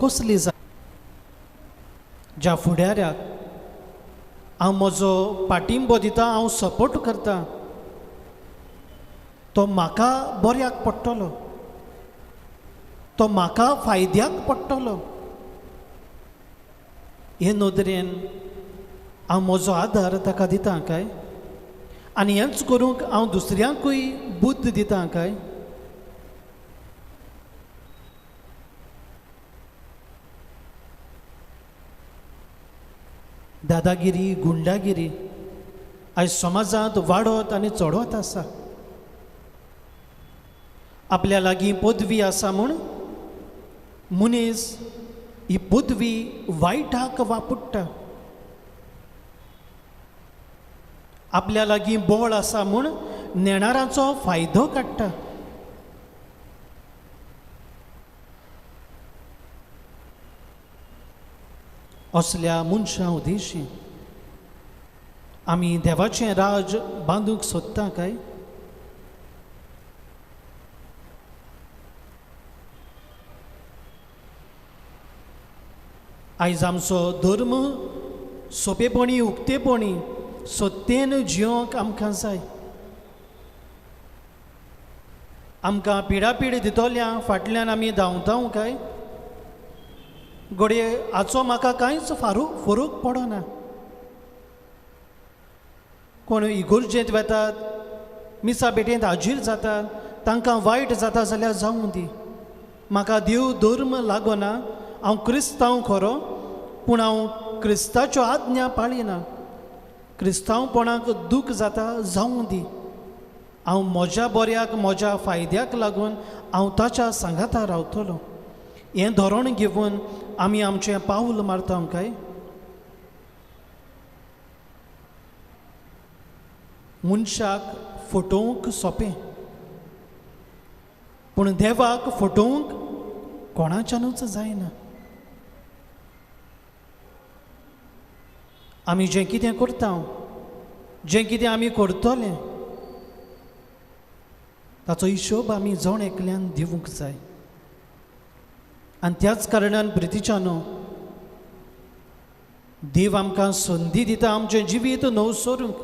कसली जाय ज्या फुडाऱ्याक हांव म्हजो पाठिंबो दिता, हांव सपोर्ट करता, तो म्हाका बऱ्याक पडटलो, तो म्हाका फायद्याक पडटलो, हे नदरेन हांव म्हजो आदार ताका दिता काय, आनी हेंच करूंक हांव दुसऱ्यांकूय बुद्द दिता काय. दादागिरी, गुंडागिरी आयज समाजांत वाडत आनी चडत आसा. आपल्या लागीं पदवी आसा म्हूण मनीस ही पदवी वायटाक वापरता. आपल्या लागीं बळ आसा म्हूण नेणाराचो फायदो काडटा. असल्या मनशां उदेशी आमी देवाचें राज बांदूंक सोदता काय. आयज आमचो धर्म सोंपेपणी, उक्तेपणी, सत्तेन जियोंक आमकां जाय. आमकां पिडापीड दितोल्या फाटल्यान आमी धांवता काय. घडये हाचो म्हाका कांयच फरक पडना. कोण इगोर्जेंत वेतात, मिसा बेटेंत हाजीर जातात, तांकां वायट जाता जाल्यार जावं दी. म्हाका देव धर्म लागना. हांव क्रिस्तांव खरो, पूण हांव क्रिस्ताच्यो आज्ञा पाळिना. क्रिस्तांवपणाक दूख जाता जावं दी. हांव म्हज्या बऱ्याक, म्हज्या फायद्याक लागून हांव ताच्या सांगाता रावतलो. हें धोरण घेवन आमी आमचें पावल मारता काय. मनशाक फटोवंक सोंपें, पूण देवाक फटोवंक कोणाच्यानूच जायना. आमी जें कितें करता, जें कितें आमी करतले, ताचो हिशोब आमी जण एकल्यान दिवंक जाय. आनी त्याच कारणान प्रितीच्यानो देव आमकां संदी दिता आमचें जिवीत नवसरूंक,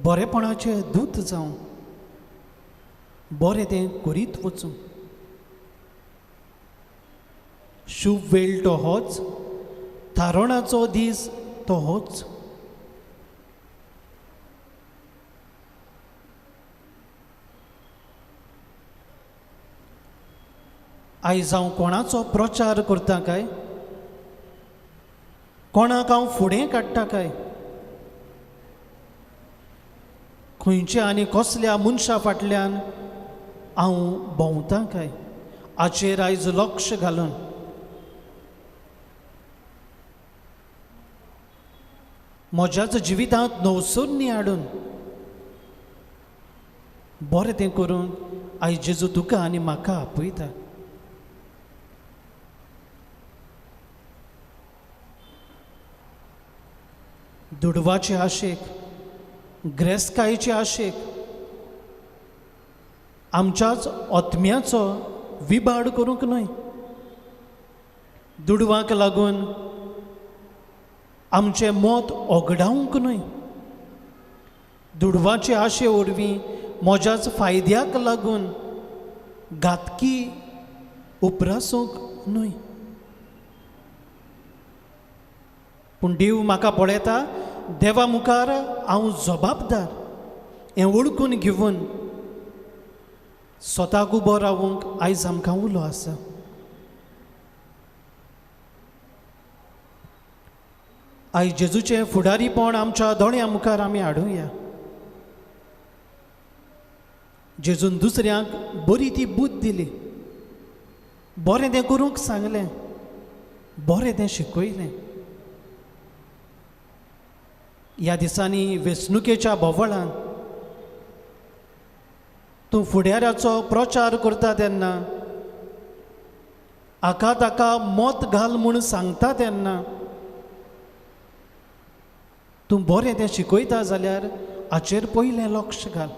बरेपणाचें दूत जावं, बरें तें करीत वचूं. शुभ वेळ तो होच, थारोणाचो दीस तो होच. आयज हांव कोणाचो प्रचार करता काय, कोणाक हांव फुडें काडटा काय, खंयच्या आनी कसल्या मनशा फाटल्यान हांव भोंवतां काय, हाचेर आयज लक्ष घालून म्हज्याच जिवितांत नवसुर्णी हाडून बरें तें करून आयज जेजू तुका आनी म्हाका आपयता. दुडवाचे आशेक, ग्रेस्कायेचे आशेक, आमच्याच ओतम्याचो विबाड करूंक न्हय. दुडवाक लागून आमचें मोत ओगडावंक न्हय. दुडवाचे आशे वरवीं म्हज्याच फायद्याक लागून घातकी उपरासूंक न्हय. पूण देव म्हाका पळयता, देवा मुखार हांव जबाबदार. हें वळखून घेवन स्वताक उबो रावूंक आयज आमकां उलो आसा. आयज जेजूचें फुडारीपण आमच्या दोळ्यां मुखार आमी हाडुया. जेजून दुसऱ्यांक बरी ती बुद्द दिली, बरें तें करूंक सांगलें, बरें तें शिकयलें. ह्या दिसांनी वेंचणुकेच्या बोवळांत तूं फुडाऱ्याचो प्रचार करता तेन्ना, हाका ताका मत घाल म्हूण सांगता तेन्ना तूं बरें तें शिकयता जाल्यार हाचेर पयलें लक्ष घाल.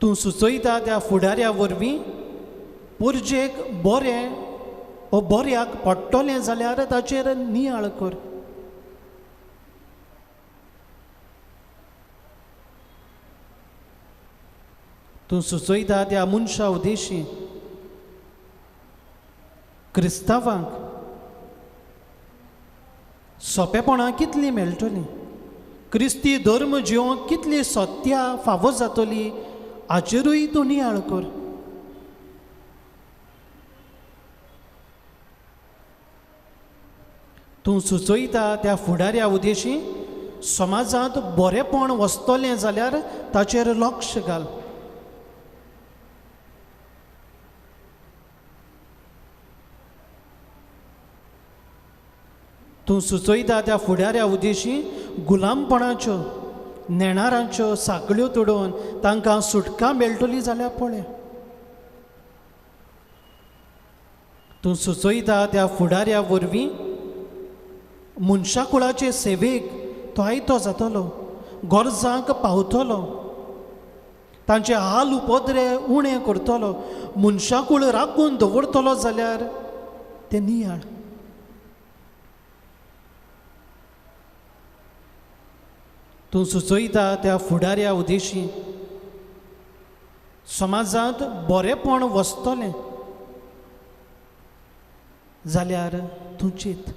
तूं सुचयता त्या फुडाऱ्या वरवीं पुर्जेक बरें वो बऱ्याक पडटलें जाल्यार ताचेर नियाळ कर. तूं सुचयता त्या मनशा उदेशी क्रिस्तांवांक सोंपेपणां कितलीं मेळटलीं, क्रिस्ती धर्म जिवंक कितली सत्या फावो जातली हाचेरूय तूं नियाळ कर. तूं सुचयता त्या फुडाऱ्या उदेशी समाजांत बरेंपण वचतलें जाल्यार ताचेर लक्ष घाल. तूं सुचयता त्या फुडाऱ्या उदेशी गुलामपणाच्यो नेणारांच्यो साखळ्यो तोडून तांकां सुटका मेळटली जाल्यार पळय. तूं सुचयता त्या फुडाऱ्या वरवीं मनशा कुळाचे सेवेक तो आयतो जातलो, गरजांक पावतलो, तांचे हाल उपद्रे उणें करतलो, मनशा कुळ राखून दवरतलो जाल्यार ते नियाळ. तूं सुचयता त्या फुडाऱ्या उदेशी समाजांत बरेंपण वचतलें जाल्यार तूं चिंत.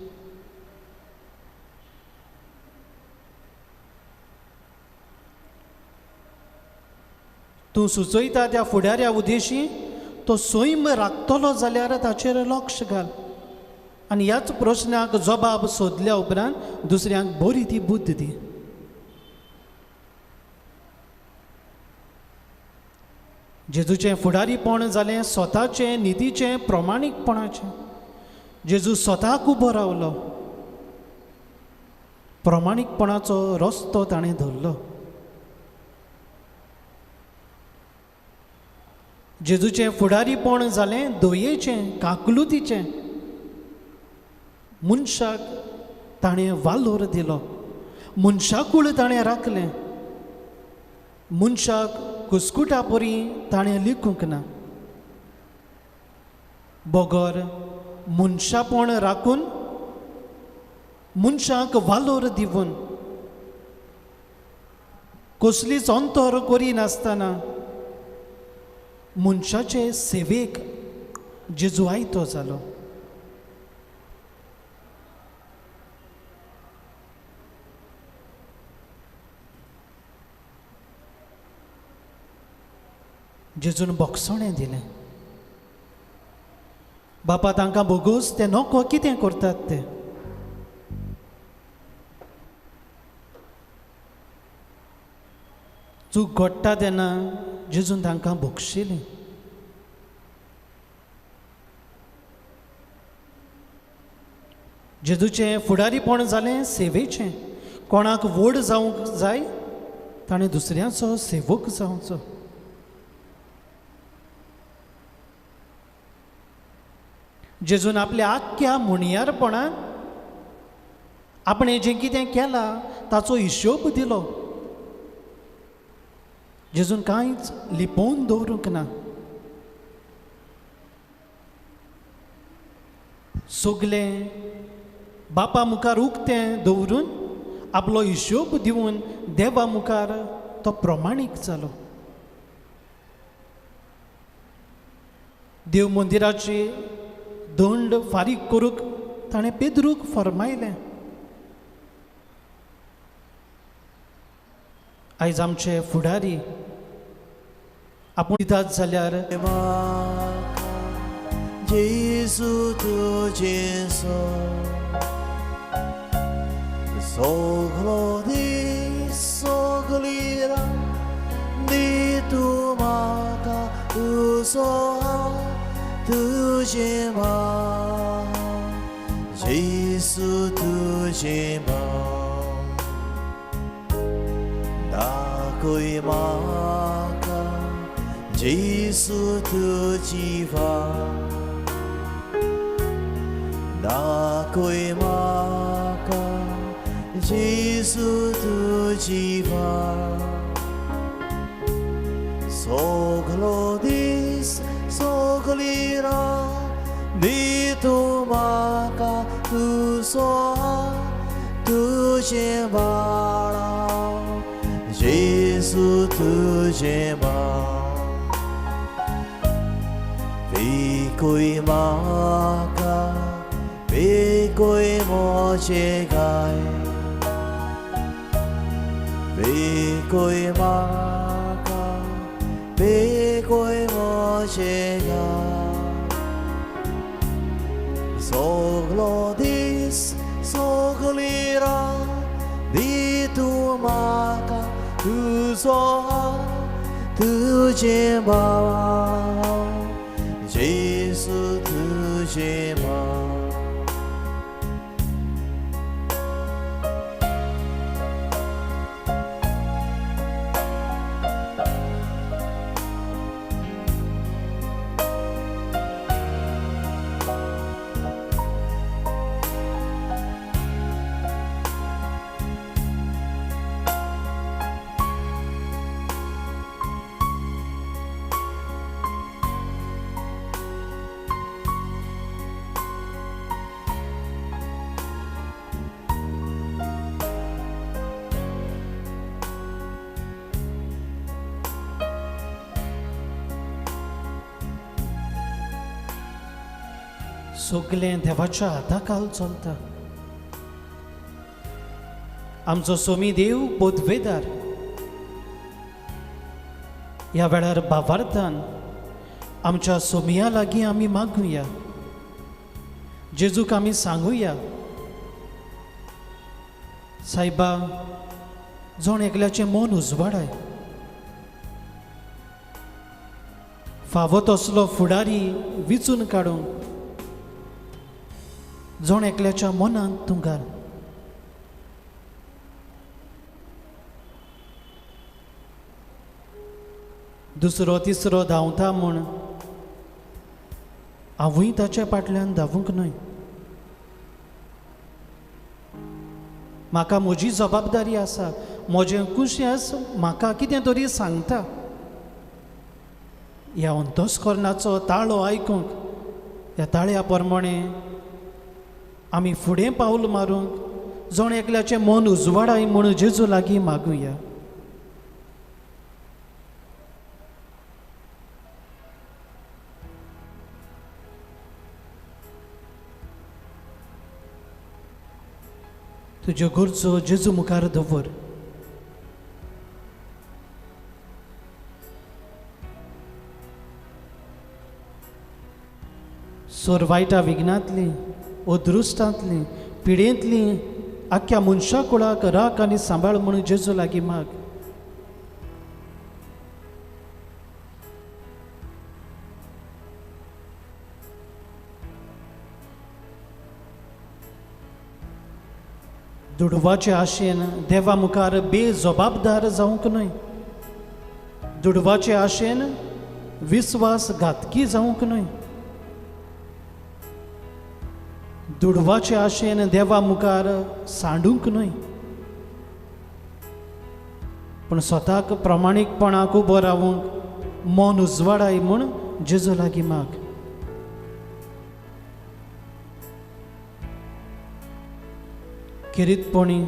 तूं सुचयता त्या फुडाऱ्या उदेशी तो सैम राखतलो जाल्यार ताचेर लक्ष घाल. आनी ह्याच प्रश्नाक जबाब सोदल्या उपरांत दुसऱ्यांक बरी ती बुद्द दी. जेजूचें फुडारीपण जालें स्वताचें नितीचें प्रमाणीकपणाचें. जेजू स्वताक उबो रावलो, प्रमाणीकपणाचो रस्तो ताणें धरलो. जेजूचें फुडारीपण जालें दयेचें, काकलुतीचें. मनशाक ताणें वालोर दिलो, मनशाकूळ ताणें राखलें, मनशाक कुस्कुटा परी ताणें लिखूंक ना. बोगोर मनशापण राखून मनशाक वालोर दिवन कसलीच अंतर करी नासतना मनशाचे सेवेक जेजू आयतो जालो. जेजून बोगसोणें दिलें. बापा तांकां बोगूस ते नोको कितें करतात ते. चूक घडटा तेन्ना जेजून तांकां बोगशिलें. जेजूचें फुडारीपण जालें सेवेचें. कोणाक व्हड जावंक जाय ताणें दुसऱ्याचो सेवक जावचो. जेजून आपल्या आख्ख्या मुणयारपणान आपणें जें कितें केलां ताचो हिशोब दिलो. जेजून कांयच लिपोवन दवरूंक ना. सगलें बापा मुखार उक्तें दवरून आपलो हिशोब दिवन देवा मुखार तो प्रमाणीक जालो. देव मंदिराची दंड फारीक करूंक ताणें पेद्रूक फरमायलें. आयज आमचे फुडारी आपूण दितात जाल्यार जेजू तुजें सगलो दीस सगली रात दी तूं म्हाका तुजो तुजें भाव. जेजू तुजें भाव दाखय म्हाका. जेजू तुजी वाट दाखय म्हाका. जेजू तुजी वाट सगलो दीस सगली रात दितू म्हाका तुजो तुझे बाळा जेजू तुझे बाळ बेकोय म्हाका बेकोय म्हजे गाय बेकोय म्हाका बेकोय म्हजे गाय सगलो दीस सगली रात दितू म्हाका तुजो तुझे बाळ जेजू तुझे बाळ सगळें देवाच्या हाता खाल चलता. आमचो सोमी देव बोधवेदार ह्या वेळार भावार्थान आमच्या सोमिया लागीं आमी मागुया. जेजूक आमी सांगुया, सायबा जण एकल्याचें मन उजवाडाय. फावो तसलो फुडारी विचून काडूंक जण एकल्याच्या मनांत तूं घाल. दुसरो तिसरो धांवता म्हूण हांवूय ताचे फाटल्यान धांवूंक न्हय. म्हाका म्हजी जबाबदारी आसा. म्हजें कुशेंस म्हाका कितें तरी सांगता. ह्या अंतस्करणाचो ताळो आयकूंक, ह्या ताळ्या प्रमाणे आमी फुडें पावल मारूंक जण एकल्याचें मन उजवाडाय म्हूण जेजू लागीं मागुया. तुज्यो गरजो जेजू मुखार दवर. सोरवायटा विघ्नांतली, अदृश्टांतली, पिडेंतली आख्या मनशा कुळाक राख आनी सांबाळ म्हणून जेजू लागीं माग. दुडवाचे आशेन देवा मुखार बेजबाबदार जावंक न्हय. दुडवाचे आशेन विस्वासघातकी जावंक न्हय. दुडवाचे आशेन देवा मुखार सांडूंक न्हय. पूण स्वताक प्रमाणीकपणाक उबो रावूंक मन उजवाडाय म्हूण जेजू लागीं माग. खेरीतपणी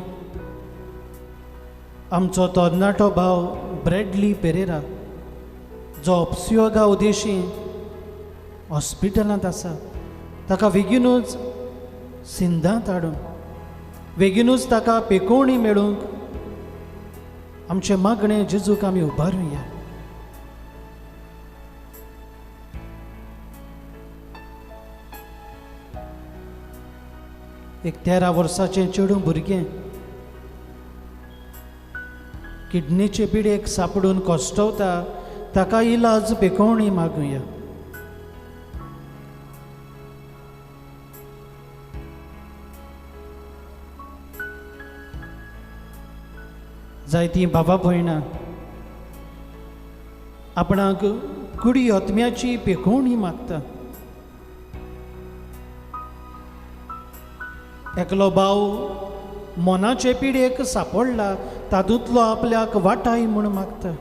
आमचो तरणाटो भाव ब्रॅडली पेरेरा, जो ऑप्सियोगा उदेशी हॉस्पिटलांत आसा, ताका बेगीनूच सिंधांत हाडून बेगीनूच ताका पेकोवणी मेळूंक आमचें मागणें जेजूक आमी उबारुया. एक 13 वर्साचें चेडूं भुरगें किडनीचे पिडेक सापडून कोश्टवता, ताका इलाज पेकोवणी मागुया. जायतीं बाबा भयणां आपणाक कुडी आत्म्याची पेकोवणी मागता. एकलो भाव मनाचे पिडेक सापडला, तातूंतलो आपल्याक वाटाय म्हूण मागता.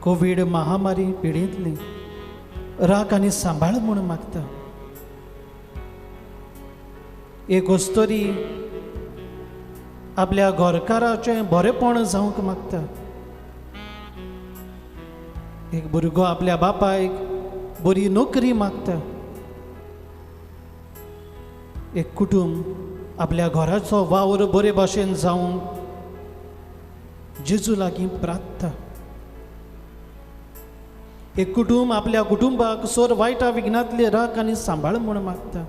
कोविड महामारी पिडींतली राख आनी सांबाळ म्हूण मागता. एक वस्तोरी आपल्या घरकाराचें बरेपण जावंक मागता. एक भुरगो आपल्या बापायक बरी नोकरी मागता. एक कुटुंब आपल्या घराचो वावर बरे भाशेन जावंक जेजू लागीं प्रार्थता. एक कुटुंब आपल्या कुटुंबाक सोर वायटा विघ्नांतले राख आनी सांबाळ म्हूण मागता.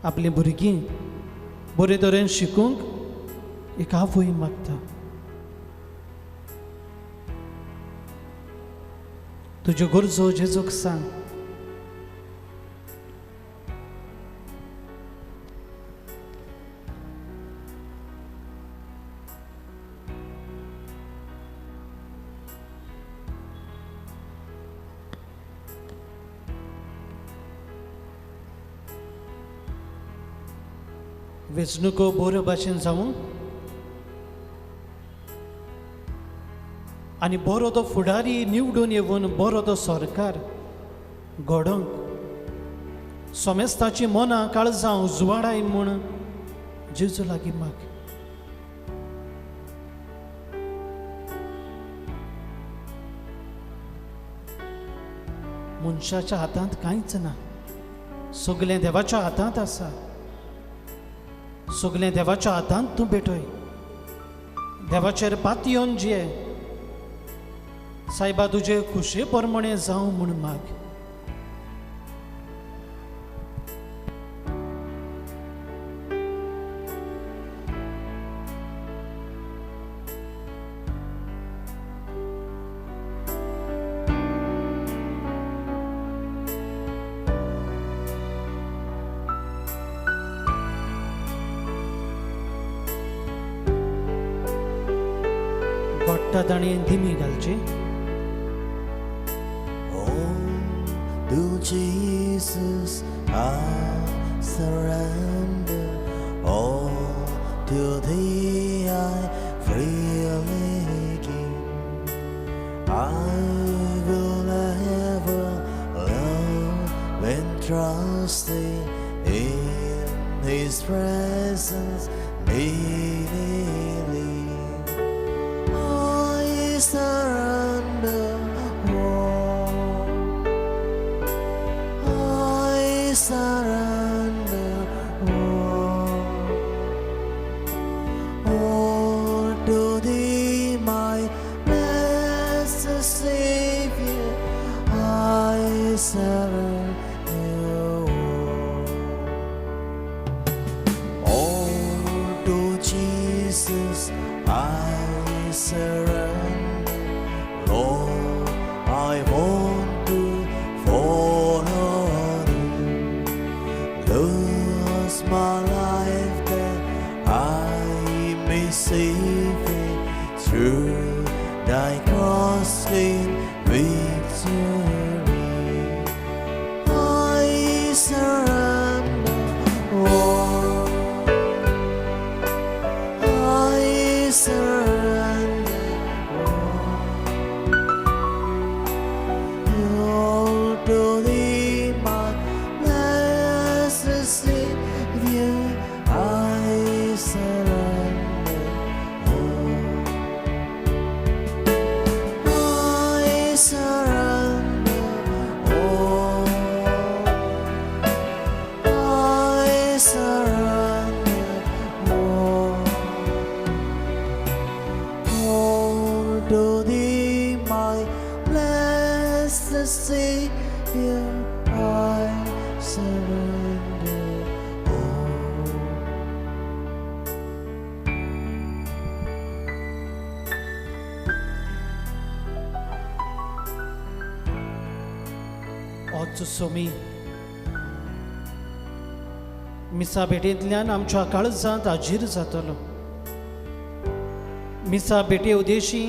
आपली भुरगीं बरे तरेन शिकूंक एक आवय मागता. तुज्यो गरजो जेजूक सांग. वेंचणुको बऱ्यो भाशेन जावं आनी बरो तो फुडारी निवडून येवन बरो तो सरकार घडोवंक सोमेस्ताची मनां काळजां उजवाडाय म्हूण जेजू लागीं माग. मनशाच्या हातांत कांयच ना, सगळें देवाच्या हातांत आसा. सगळें देवाच्या हातांत तूं भेटय. देवाचेर पातयेवन जिये. सायबा तुजे खुशे प्रमाणे जावं म्हूण माग. गोट्टा ताणें दिमी घालची. To Jesus I surrender, all to Thee I freely give. I will ever love and trust Thee in His presence daily. I surrender. Surrender all to Thee, my blessed Savior. I surrender all to Jesus. I surrender, Lord. I want to follow. Lose my life that I may save it through Thy cross in victory. I surrender all. I surrender all to Thee, my Savior. I surrender all. I surrender all. I surrender all to Thee, my blessed Savior. I surrender all. ओच सोमी मिसा भेटेंतल्यान आमच्या काळजांत आजीर जातलो. मिसा भेटे उदेशी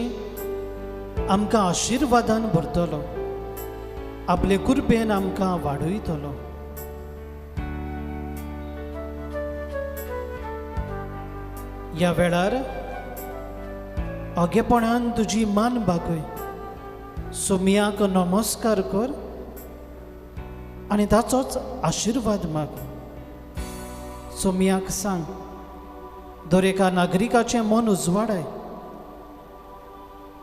आमकां आशिर्वादान भरतलो. आपले कृपेन आमकां वाडयतलो. ह्या वेळार ओगेपणान तुजी मान बागय, सोमयाक नमस्कार कर आनी ताचोच आशिर्वाद माग. सोमयाक सांग, दरेका नागरिकाचें मन उजवाडाय.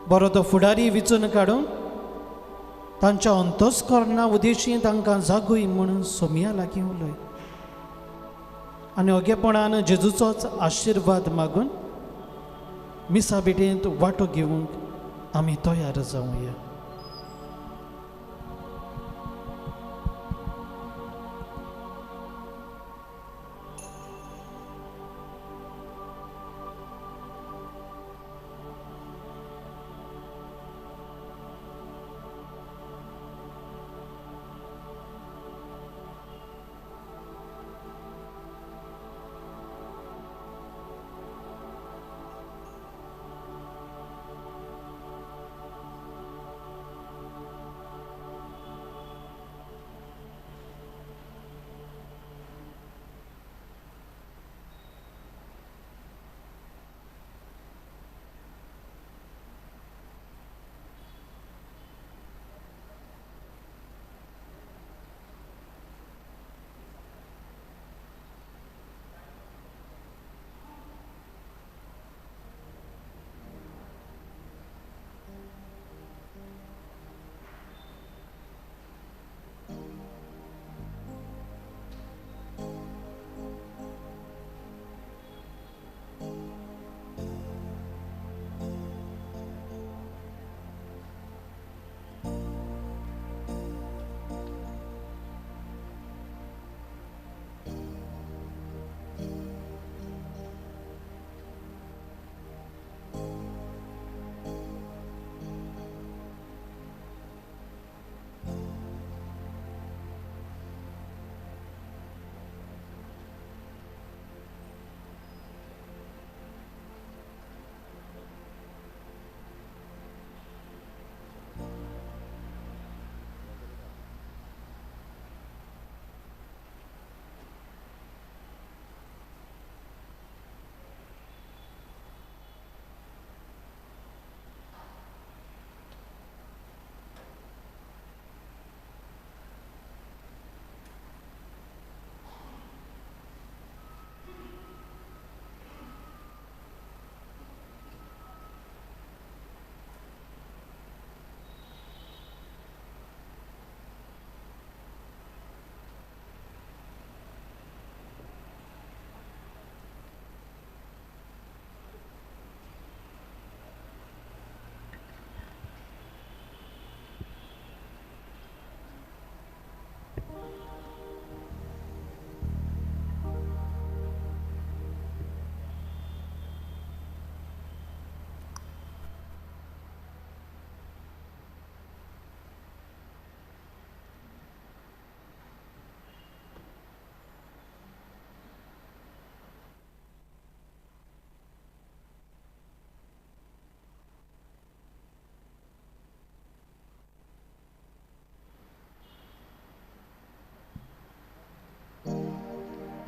बरो तो फुडारी विचून काडून तांच्या अंतस्करणा उदेशी तांकां जागूय म्हणून सोमया लागीं उलय. आनी ओगेपणान जेजूचोच आशिर्वाद मागून मिसा बेटेंत वांटो घेवंक आमी तयार जावया.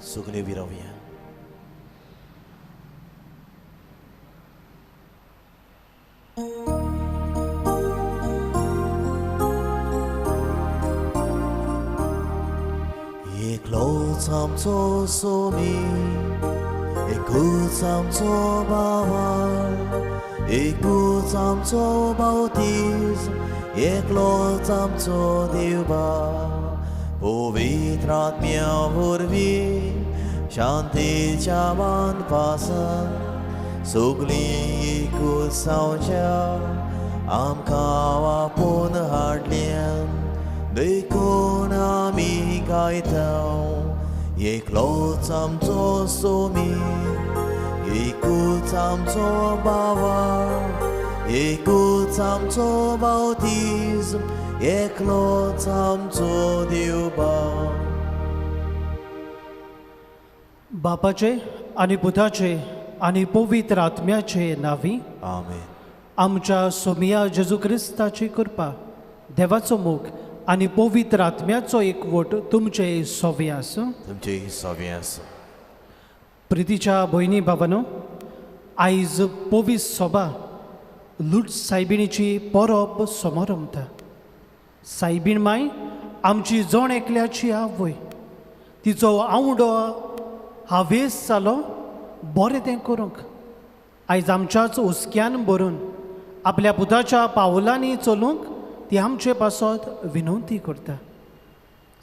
सगळे विरावया. एकलोच आमचो सोमी, एकूच आमचो बावार, एकूच आमचो बावतीज, एकलोच आमचो देवबा. पवित्र आत्म्या वरवीं शांतीच्या पासान सगळीं एकूच जावच्या आमकां आपूण हाडल्यान देखून आमी गायतां. एकलोच आमचो सोमी, एकूच आमचो बावार, एकूच आमचो बावतीज, एकलोच आमचो देवबा. बापाचे आनी पुताचे आनी पवित्र आत्म्याचे नांवी आमेन. आमच्या सोमिया जेजू क्रिस्ताची कृपा, देवाचो मोग आनी पवित्र आत्म्याचो एकवट तुमचे सोवी आसूं. तुमचे सव्यास. प्रितीच्या भयणी भावानो, आयज पोवीस सभा लूट सायबिणीची परब समोर रमता. सायबीण माय आमची जण एकल्याची आवय. तिचो आवडो हावेस जालो बरें तें करूंक. आयज आमच्याच हुस्क्यान भरून आपल्या पुताच्या पावलांनी चलूंक ती आमचे पासत विनंती करता.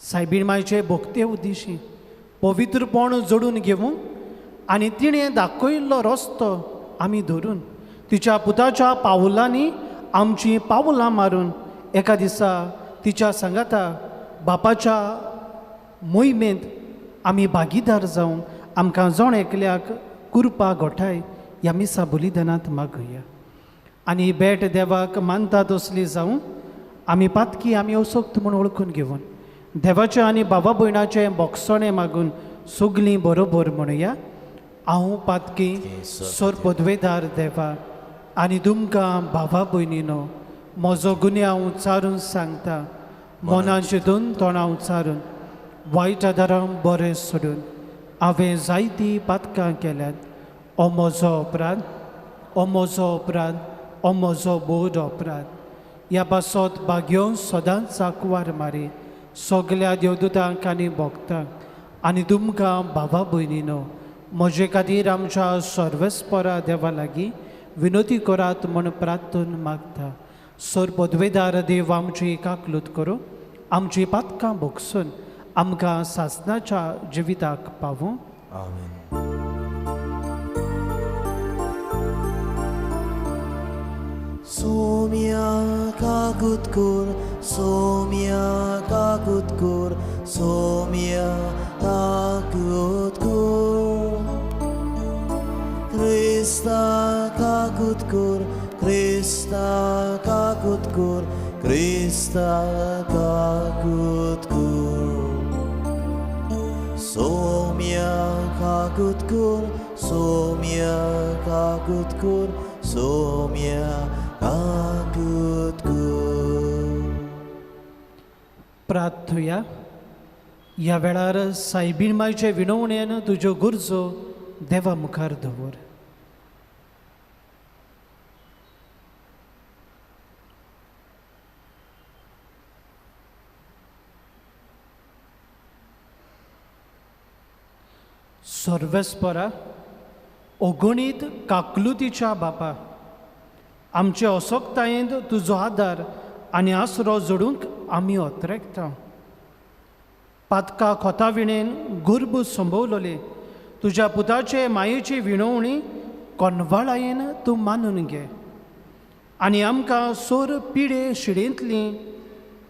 सायबीण मायचे भोगते उद्देशी पवित्रपण जोडून घेवूंक आनी तिणें दाखयल्लो रस्तो आमी धरून तिच्या पुताच्या पावलांनी आमची पावलां मारून एका दिसा तिच्या सांगाता बापाच्या मोहिमेंत आमी भागीदार जावन आमकां जण एकल्याक कुरपा घोटाय ह्या मिसा बलिदानांत मागुया. आनी बेट देवाक मानता तसली जावं आमी पातकी आमी असोक्त म्हूण वळखून घेवन देवाचे आनी बाबा भयणाचें बोगसणें मागून सगलीं बरोबर म्हणुया. हांव पातकी सोर पदवेदार देवा आनी तुमकां भावा भयणीनो म्हजो गुन्यांव उच्चारून सांगता. मनाचे दोन तोंडां उच्चारून वायट आदारां बरें सोडून हांवें जायतीं पातकां केल्यात. हो म्हजो अपराध, हो म्हजो अपराध, हो म्हजो बोड अपराध. ह्या पासत भाग्यो सदांच आंकवार मारी सगल्या देवदूतांक आनी भक्तांक आनी तुमकां भावा भयणीनो म्हजे खातीर आमच्या सर्वेस्परा देवा लागीं विनोती करात म्हूण प्रार्थून मागता. सर पदवेदार देव आमची काकलूत करूं आमची पातकां भोगसून आमकां सासणाच्या जिविताक पावूं. आमेन. सोम्या काकूत कोर, सोम्या काकूत कोर, सोम्या काकूत कोर. क्रिस्ता काकूत कोर, क्रिस्ता काकूत कोर, क्रिस्ता काकूत कोर. सोम्या काकूत कोर, सोम्या काकूत कोर, सोम्या काकूत कोर. प्रार्थुया. ह्या वेळार सायबीण मायचे विनवणेन तुज्यो गुरजो देवा मुखार दवर. सर्वेस्परा अगणीत काकलुतीच्या बापा आमचे असोक्तायेंत तुजो आदार आनी आसरो जोडूंक आमी ओतरेकता. पातका खोता विणेन गुर्ब संभोवलोले तुज्या पुताचे मायेची विणवणी कोनवाळायेन तूं मानून घे आनी आमकां सोर पिडे शिडेंतली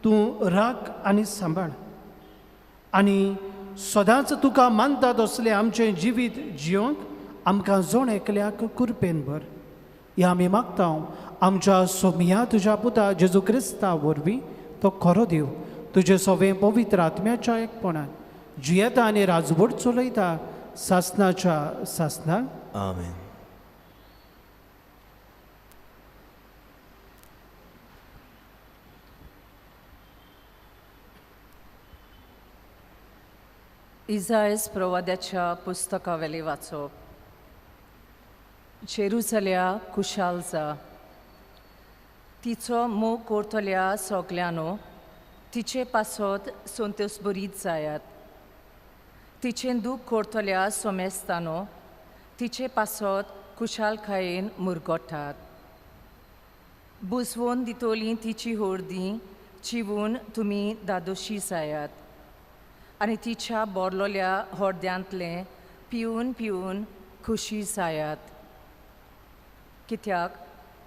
तूं राख आनी सांबाळ आनी सदांच तुका मानता तसलें आमचें जिवीत जियोंक आमकां जण एकल्याक कुरपेन भर. ह्या आमी मागता आमच्या सोमिया तुज्या पुता जेजू क्रिस्ता वरवीं तो खरो देव तुजे सवें पवित्र आत्म्याच्या एकपणान जियेता आनी राजवट चलयता सासणाच्या सासणाक. आमेन. इजायस प्रवाद्याच्या पुस्तकावेली वाचप. जेरुसल्या कुशाल जा, तिचो मोग करतल्या सगल्यांनो तिचे पासत संतोश बरीत जायात. तिचें दूख करतल्या सोमेस्तानो तिचे पासत कुशालकायेन मुरगोटात. बुजवून दितोली तिची होर्दी चिवून तुमी दादोशी जायात आनी तिच्या बोरलोल्या होर्द्यांतले पिवन पिवन खुशी जायात. कित्याक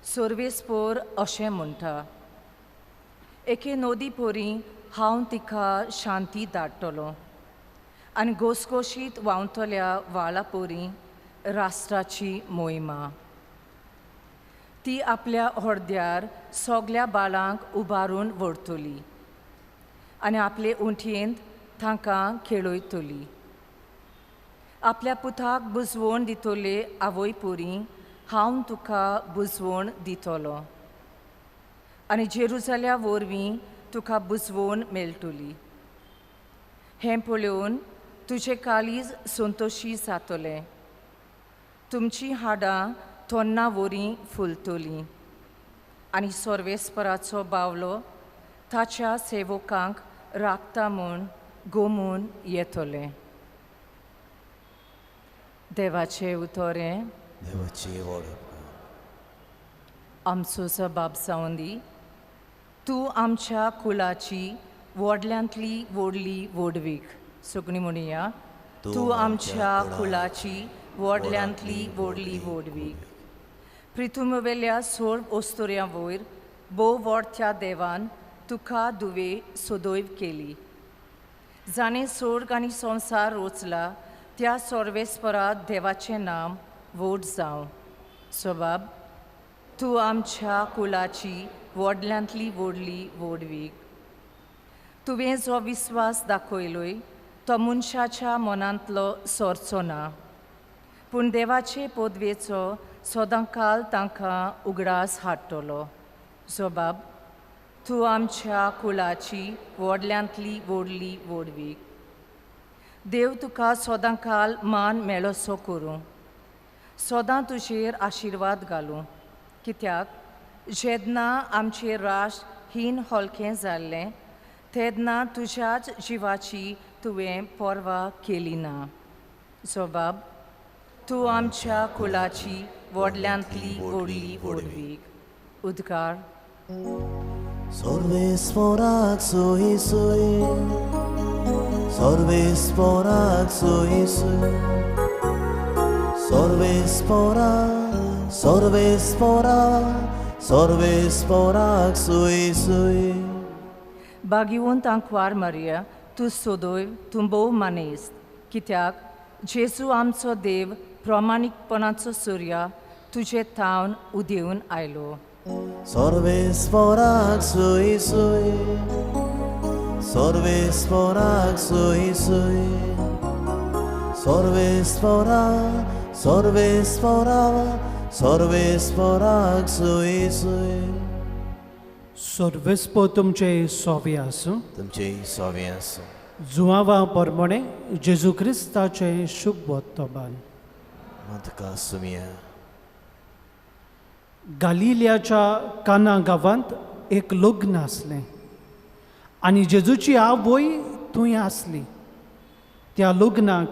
सर्वेस्पोर अशें म्हणटा, एके नोदी पोरी हांव तिका शांती धाडटलो आनी घोसघोशीत व्हांवतल्या वाळा पोरी राष्ट्राची मोहिमा. ती आपल्या होर्द्यार सगल्या बाळांक उबारून व्हरतली आनी आपले उंटयेंत तांकां खेळयतली. आपल्या पुताक बुजवण दितले आवय पोरी हांव तुका बुजवण दितलो आनी जेरुसल्या वरवीं तुका बुजवण मेळटली. हें पळोवन तुजें काळीज संतोशी जातलें. तुमची हाडां तोन्ना वरीं फुलतलीं आनी सर्वेस्पराचो बावलो ताच्या सेवकांक राखता म्हूण गोमून येतले. देवाचे उतोरें. देवाची वडप आमचो बाब सावंदी, तूं आमच्या कुलाची व्हडल्यांतली व्हडली व्हडवीक. सगळीं म्हणुया, तूं आमच्या कुलाची व्हडल्यांतली व्हडली व्हडवीक. प्रिथुमवेल्या सोळ ओस्तोऱ्यां वयर भोव व्हडत्या देवान तुका दुवे सदैव केली. जाणें स्वर्ग आनी संवसार रचला त्या सर्वेस्परा देवाचें नांव व्हड जावं. बाब, तूं आमच्या कुलाची व्हडल्यांतली व्हडली व्हडवीक. तुवें जो विस्वास दाखयलोय तो मनशाच्या मनांतलो सोरचो ना, पूण देवाचे पदवेचो सदांकाल तांकां उगडास हाडटलो. बाब, तूं आमच्या कुलाची व्हडल्यांतली व्हडली व्हडवीक. देव तुका सदांकाल मान मेळोसो करूं, सदां तुजेर आशिर्वाद घालूं. कित्याक जेन्ना आमचें राष्ट्र हीन हलकें जाल्लें तेन्ना तुज्याच जिवाची तुवें पर्वा केली ना. बाब, तूं आमच्या कुलाची व्हडल्यांतली व्हडली व्हडवीक. उद्गार. सर्वेस्पराक सोय सोय, सर्वेस्पराक सोय सोय, सर्वेस्परा सर्वेस्परा सर्वेस्पराक सोय सोय. भाग्यवंत आंकवार मारिया, तूं सदैव तूं भोव मानेस्त. कित्याक जेजू आमचो देव प्रामाणीकपणाचो सूर्य तुजे तावन उदेवून आयलो. सर्वेस्पराक सोय सोय, सर्वेस्पराक सोय सोय, सर्वेस्परा सर्वेस्परा सर्वेस्पराक सोय सोय. सर्वेस्पो तुमचे सोवे आसूं. तुमचे सोवे आसूं. जुवावा पोरमोणे जेजू क्रिस्ताचे शुभ वर्तमान. तुका सुमिया. गालिलियाच्या काना गांवांत एक लग्न आसलें आनी जेजूची आवय थंय आसली. त्या लग्नाक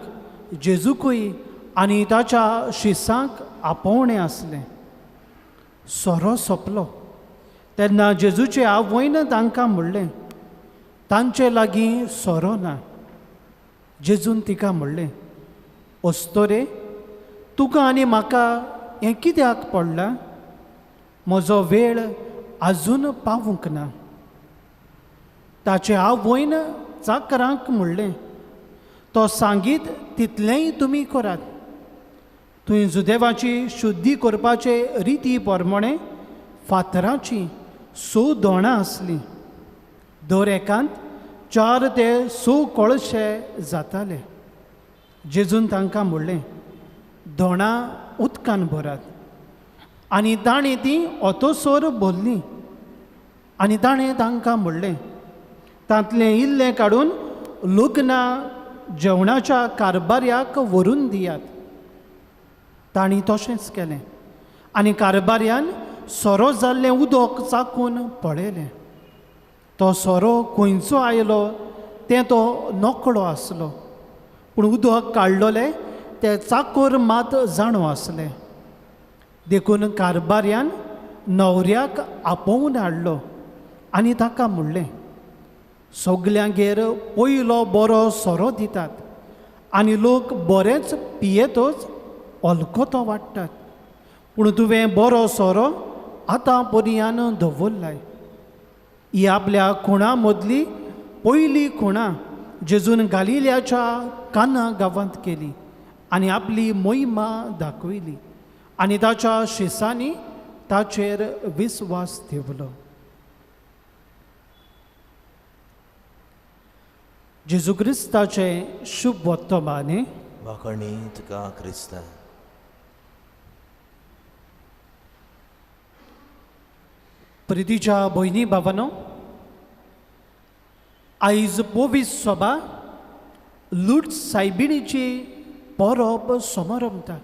जेजूकूय आनी ताच्या शिसांक आपोवणें आसलें. सोरो सोंपलो तेन्ना जेजूचे आवयन तांकां म्हणलें, तांचे लागीं सोरो ना. जेजून तिका म्हणलें, ओस्तोरे, तुका आनी म्हाका हें कित्याक पडलां? म्हजो वेळ आजून पावूंक ना. ताचे आवयन चाकरांक म्हणलें, तो सांगीत तितलेंय तुमी करात. थंय जुदेवाची शुद्धी करपाचे रिती पोरमोणे फातराची 6 दोणां आसलीं. दर एकांत 4 ते 6 कळशे जाताले. जेजून तांकां म्हणलें, दोणां उदकान भरात. आनी ताणें तीं ओतोसोर भरलीं. आनी ताणें तांकां म्हणलें, तांतलें इल्लें काडून लग्ना जेवणाच्या कारबाऱ्याक व्हरून दियात. तांणी तशेंच केलें आनी कारबाऱ्यान सोरो जाल्लें उदक चाखून पळयलें. तो सोरो खंयचो आयलो तें तो नोकळो आसलो, पूण उदक काडलोलें तें चाकोर मात जाणो आसलें. देखून कारबाऱ्यान न्हवऱ्याक आपोवन हाडलो आनी ताका म्हणलें, सगल्यांगेर पयलो बरो सोरो दितात आनी लोक बरेच पियेतच अलकोतो वाडटात, पूण तुवें बरो सोरो आतां पर्यान दवरलाय. ही आपल्या खुणां मदली पयली खुणां जेजून गालिल्याच्या काना गांवांत केली आनी आपली मोहिमा दाखयली आनी ताच्या शिसांनी ताचेर विस्वास ठेवलो. जेजू क्रिस्ताचे शुभ वर्तमान. वाखणी तुका क्रिस्ता. प्रितीच्या भयणी भावांनो, आयज पोवीस सभा लूट सायबिणीची परब समोर रमता.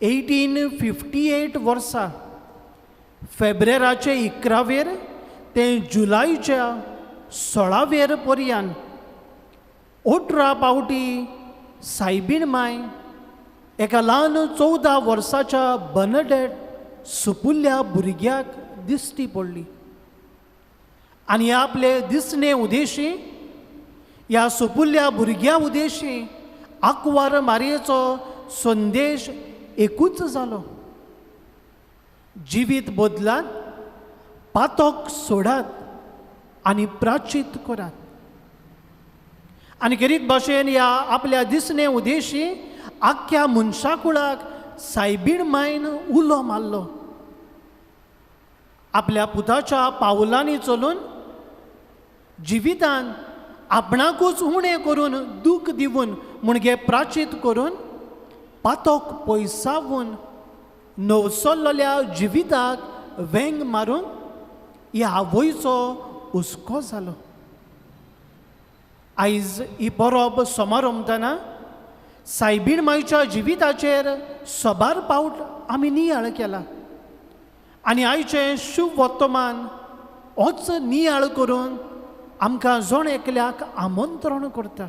1858 वर्सा फेब्रुवाराचे 11वेर ते जुलयाच्या 16वेर पर्यंत 18 पावटी सायबीण माय एका ल्हान 14 वर्साच्या बर्नाडेट सुपुल्ल्या भुरग्याक दिश्टी पडली. आनी आपले दिसणे उदेशी ह्या सुपुल्ल्या भुरग्या उदेशी आंकवार मारयेचो संदेश एकूच जालो. जिवीत बदलात, पातक सोडात आनी प्राचीत करात. आनी खेरीत भाशेन ह्या आपल्या दिसणे उदेशी आख्या मनशाकुळाक सायबीण मायन उलो मारलो. आपल्या पुताच्या पावलांनी चलून जिवितान आपणाकूच उणें करून दूख दिवन मुणगे प्राचीत करून पातक पयसावून नवसल्लोल्या जिविताक वेंग मारून ह्या आवयचो हुस्को जालो. आयज ही परब समोर रमतना सायबीण मायच्या जिविताचेर सोबार पावट आमी नियाळ केला. आनी आयचें शुभ वर्तमान होच नियाळ करून आमकां जण एकल्याक आमंत्रण करता.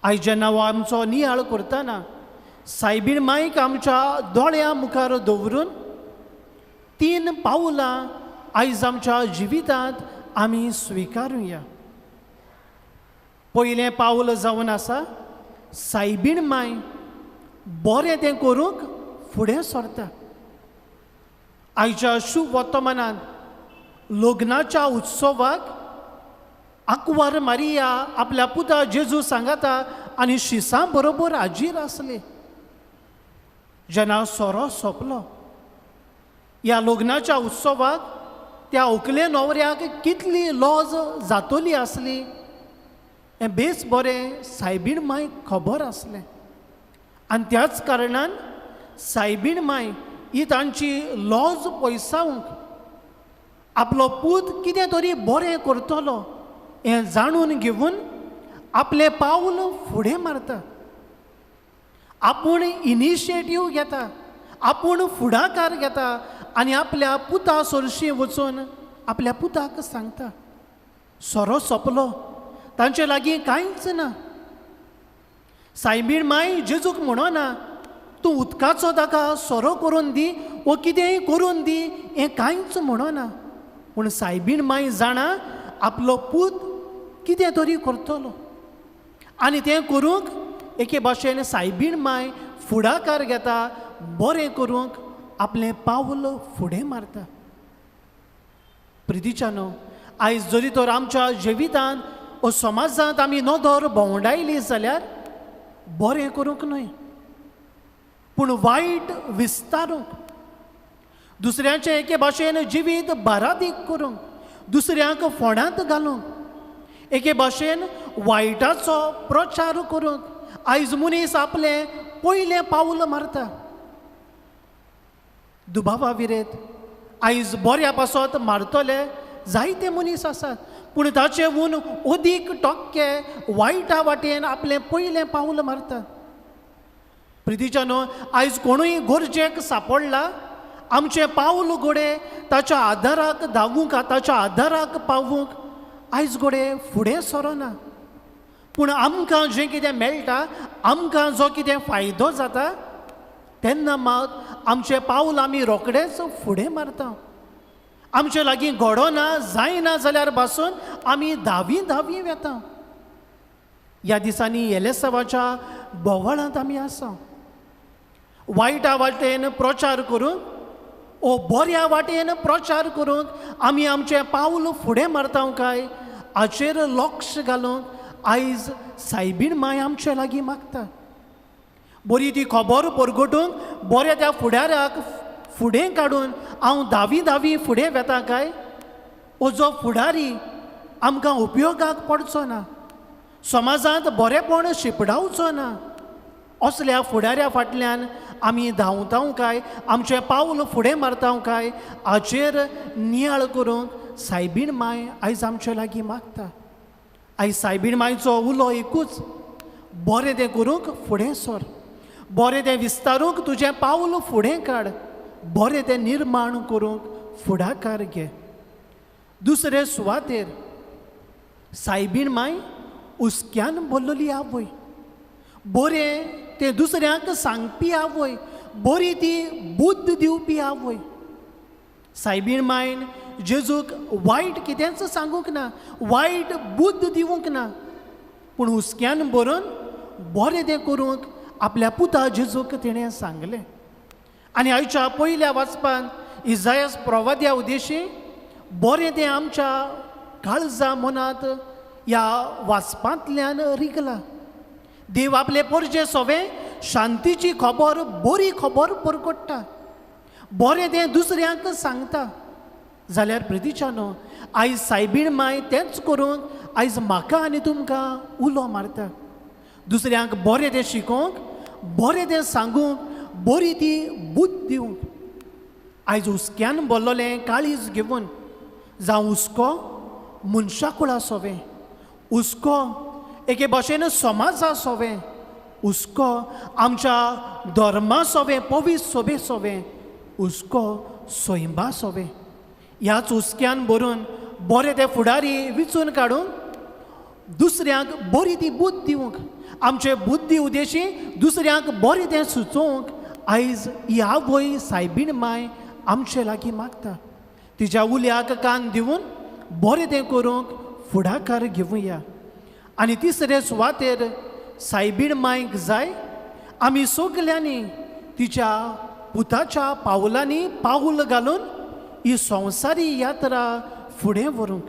आयज जेन्ना हो आमचो नियाळ करतना सायबीण मायक आमच्या दोळ्या मुखार दवरून 3 पावलां आयज आमच्या जिवितांत आमी स्विकारुया. पयलें पावल जावन आसा सायबीण माय बरें तें करूंक फुडें सरता. आयच्या शुभ वर्तमानांत लग्नाच्या उत्सवाक आंकवार मारिया आपल्या पुता जेजू सांगाता आनी शिसां बरोबर हाजीर आसले. जेन्ना सोरो सोंपलो ह्या लग्नाच्या उत्सवाक त्या व्हंकले न्हवऱ्याक कितली लॉज जातली आसली हें बेस बरें सायबीण मायक खबर आसलें. आनी त्याच कारणान सायबीण माय ही तांची लॉज पयसावंक आपलो पूत कितें तरी बरें करतलो हें जाणून घेवन आपलें पावल फुडें मारता. आपूण इनिशिएटीव घेता, आपूण फुडाकार घेता आनी आपल्या पुता सरशी वचून आपल्या पुताक सांगता. सोरो सोंपलो, तांचे लागीं कांयच ना. सायबीण माय जेजूक म्हणना तूं उदकाचो ताका सोरो करून दी वो कितेंय करून दी हें कांयच म्हणना. पूण सायबीण माय जाणा आपलो पूत कितें तरी करतलो आनी तें करूंक एके भाशेन सायबीण माय फुडाकार घेता, बरें करूंक आपलें पावल फुडें मारता. प्रितीच्यानो, आयज जरी तर आमच्या जिवितांत वो समाजांत आमी नदर भोंवडायली जाल्यार बरें करूंक न्हय पूण वायट विस्तारूंक, दुसऱ्याचें एके भाशेन जिवीत बारादीक करूंक, दुसऱ्यांक फोंडांत घालूंक, एके भाशेन वायटाचो प्रचार करूंक आयज मनीस आपलें पयलें पावल मारता. दुबावा विरेत आयज बऱ्या पासत मारतले जायते मनीस आसात पूण ताचेहून अदीक टक्के वायटा वाटेन आपलें पयलें पावल मारतात. प्रितीच्यानो, आयज कोणूय गरजेक सांपडला आमचें पावल घोडे ताच्या आदाराक धावूंक, ताच्या आदाराक पावूंक आयज घोडे फुडें सरना. पूण आमकां जें कितें मेळटा, आमकां जो कितें फायदो जाता तेन्ना मात आमचें पावल आमी रोखडेंच फुडें मारता. आमचे लागीं घोडो ना, जायना जाल्यार पासून आमी धावी वेता. ह्या दिसांनी येलेसवाच्या बोवाळांत आमी आसा. वायटा वाटेन प्रचार करूंक ओ बऱ्या वाटेन प्रचार करूंक आमी आमचें पावल फुडें मारता काय हाचेर लक्ष घालूंक आयज सायबीण माय आमचे लागीं मागता. बरी ती खबर परगटूंक बऱ्या त्या फुडाऱ्याक फुडें काडून हांव धावी फुडें वेता काय ओ जो फुडारी आमकां उपयोगाक पडचो ना, समाजांत बरेपण शिपडावचो ना, असल्या फुडाऱ्या फाटल्यान आमी धांवता काय, आमचें पावल फुडें मारता काय हाचेर नियाळ करूंक सायबीण माय आयज आमचे लागीं मागता. आयज सायबीण मायचो उलो एकूच, बरें तें करूंक फुडें सर, बरें तें विस्तारूंक तुजें पावल फुडें काड, बरें तें निर्माण करूंक फुडाकार घे. दुसरे सुवातेर सायबीण माय उस्क्यान भरलेली आवय, बरें तें दुसऱ्यांक सांगपी आवय, बरी ती बुद्ध दिवपी आवय. सायबीण मायन जेजूक वायट कितेंच सांगूंक ना, वायट बुद्ध दिवंक ना, पूण हुस्क्यान बरोवन बरें तें करूंक आपल्या पुता जेजूक तिणें सांगलें. आनी आयच्या पयल्या वाचपान इजायास प्रवाद्या उद्देशी बरें तें आमच्या काळजा मनांत ह्या वाचपांतल्यान रिगला. देव आपले परजे सवें शांतीची खबर, बरी खबर परगट्टा, बरें तें दुसऱ्यांक सांगता. जाल्यार प्रितीच्यानो, आयज सायबीण माय तेंच करूंक आयज म्हाका आनी तुमकां उलो मारता. दुसऱ्यांक बरें तें शिकोवंक, बरें तें सांगूंक, बरी ती बुद्ध दिवंक. आयज हुस्क्यान भरलोलें काळीज घेवन जावं हुस्को मनशा कुळा सोवें, हुस्को एके भाशेन समाजा सोवें, हुस्को आमच्या धर्मा सोवें, पवित्र सोबे सोवें, हुस्को सैमा सोवें. ह्याच हुस्क्यान भरून बरें ते फुडारी विचून काडून दुसऱ्यांक बरी ती बुद्ध दिवंक, आमचे बुद्धी उद्देशी दुसऱ्यांक बरें तें सुचोवंक आयज ही आवय सायबीण माय आमचे लागीं मागता. तिच्या उल्याक कान दिवन बरें तें करूंक फुडाकार घेवया. आनी तिसरे सुवातेर सायबीण मायक जाय आमी सगल्यांनी तिच्या पुताच्या पावलांनी पावल घालून ही संवसारी यात्रा फुडें व्हरूंक.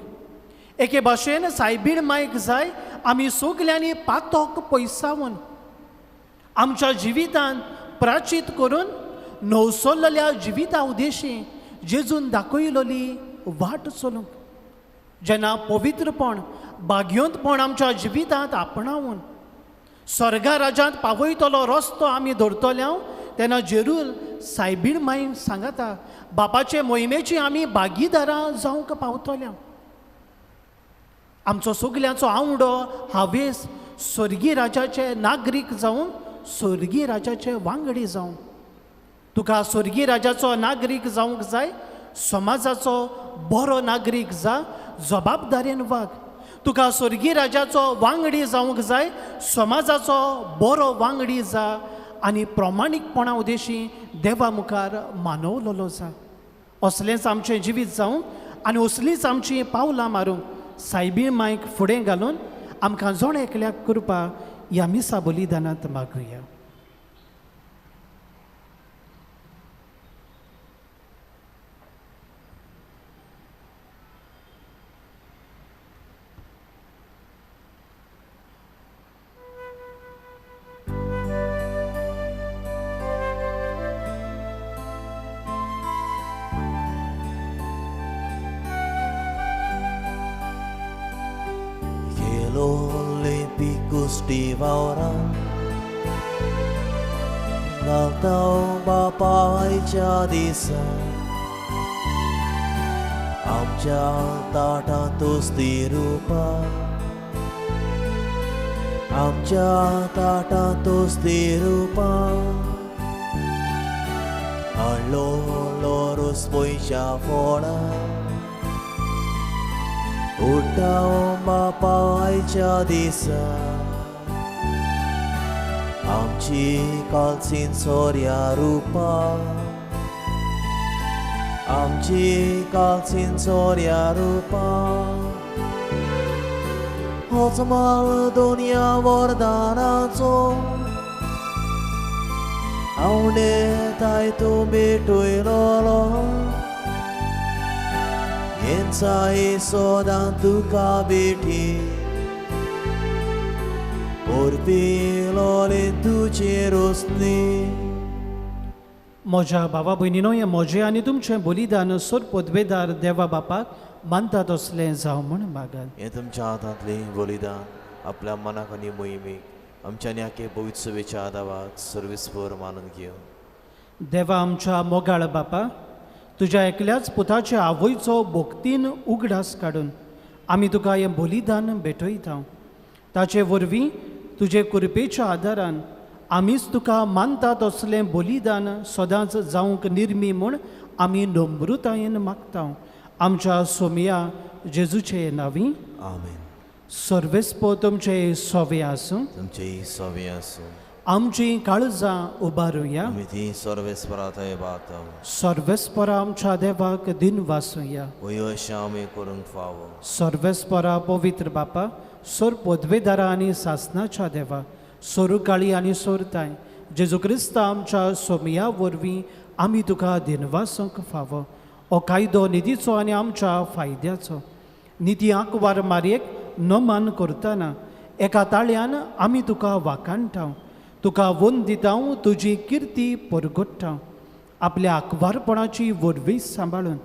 एके भाशेन सायबीण मायक जाय आमी सगल्यांनी पातोक पयसावन आमच्या जिवितांत प्राचीत करून नवसोल्लल्या जिविता उद्देशी जेजून दाखयलोली वाट चलूंक. जेन्ना पवित्रपण, भाग्यवंतपण आमच्या जिवितांत आपणावून स्वर्गा राज्यांत पावयतलो रस्तो आमी धरतल्या तेन्ना जरूर सायबीण मायन सांगता बापाचे मोहिमेची आमी भागीदारां जावंक पावतल्या. आमचो सगल्यांचो आवडो हावेस स्वर्गीय राजाचे नागरीक जावं, स्वर्गीय राजाचे वांगडी जावं. तुका स्वर्गीय राजाचो नागरीक जावंक जाय, समाजाचो बरो नागरीक जा, जबाबदारेन वाग. तुका स्वर्गीय राजाचो वांगडी जावंक जाय, समाजाचो बरो वांगडी जा आनी प्रमाणीकपणा उद्देशी देवा मुखार मानवलोलो जा. असलेंच आमचें जिवीत जावं आनी असलींच आमची पावलां मारूंक सायबीण मायक फुडें घालून आमकां जोण एकल्याक करपा ह्या मिसा बलिदानांत मागुया. Olympicus di Vauran Nagtao bapaच्या दिसा आमच्या ताटांतूच ती रुपा आमच्या ताटांतूच ती रुपा हाडलो लोरूस पयच्या फोडा उठाव बापाच्या दिसा आमची कालसीन सोर्या रुपा आमची कालसीन सोर्या रुपा होच माल दोनया वरदानाचो आवडेताय तूं भेटयलोलो Ensai sodan tuka beti Orpilo lentuचे रोसनी. म्हज्या भावा भयणीनो, हें म्हजें आनी तुमचें बलिदान सोर पदवेदार देवा बापाक मानतात असलें जावं म्हूण मागात. हें तुमच्या हातांतलें बलिदान आपल्या मनाक आनी मोहिमेक आमच्या न्याके पवित्र सभेच्या आदारात सर्विसभर मानून घेवन. देवा आमच्या मोगाळ बापा, तुज्या एकल्याच पुताच्या आवयचो भोक्तीन उगडास काडून आमी तुका हें बलिदान भेटयता. ताचे वरवीं तुजे कृपेच्या आदारान आमीच तुका मानतात असलें बलिदान सदांच जावंक निर्मी म्हूण आमी नम्रतायेन मागता आमच्या सोमया जेजूचे नांवी. आमेन. सर्वेस्पो तुमचे सोवे आसूं. तुमची सवी आसूं. आमची काळजां उबारुया. आमी ती सर्वेस्पराथंय बागता. सर्वेस्परा आमच्या देवाक दिन वासुया. वयो अशें आमी करूंक फावो. सर्वेस्परा पवित्र बापा सोर पदवेदारा आनी सासनाच्या देवा सोरू काळी आनी सोरताय जेजू क्रिस्त आमच्या सोमया वरवीं आमी तुका दिनवासूंक फावो. हो कायदो निधीचो आनी आमच्या फायद्याचो. निधी आंकवार मारयेक न मान करतना एका ताळ्यान आमी तुका वाकाणटा. तुका वन दिता तुजी किर्ती परगट्टा. आपल्या आंकवारपणाची वरवीं सांबाळून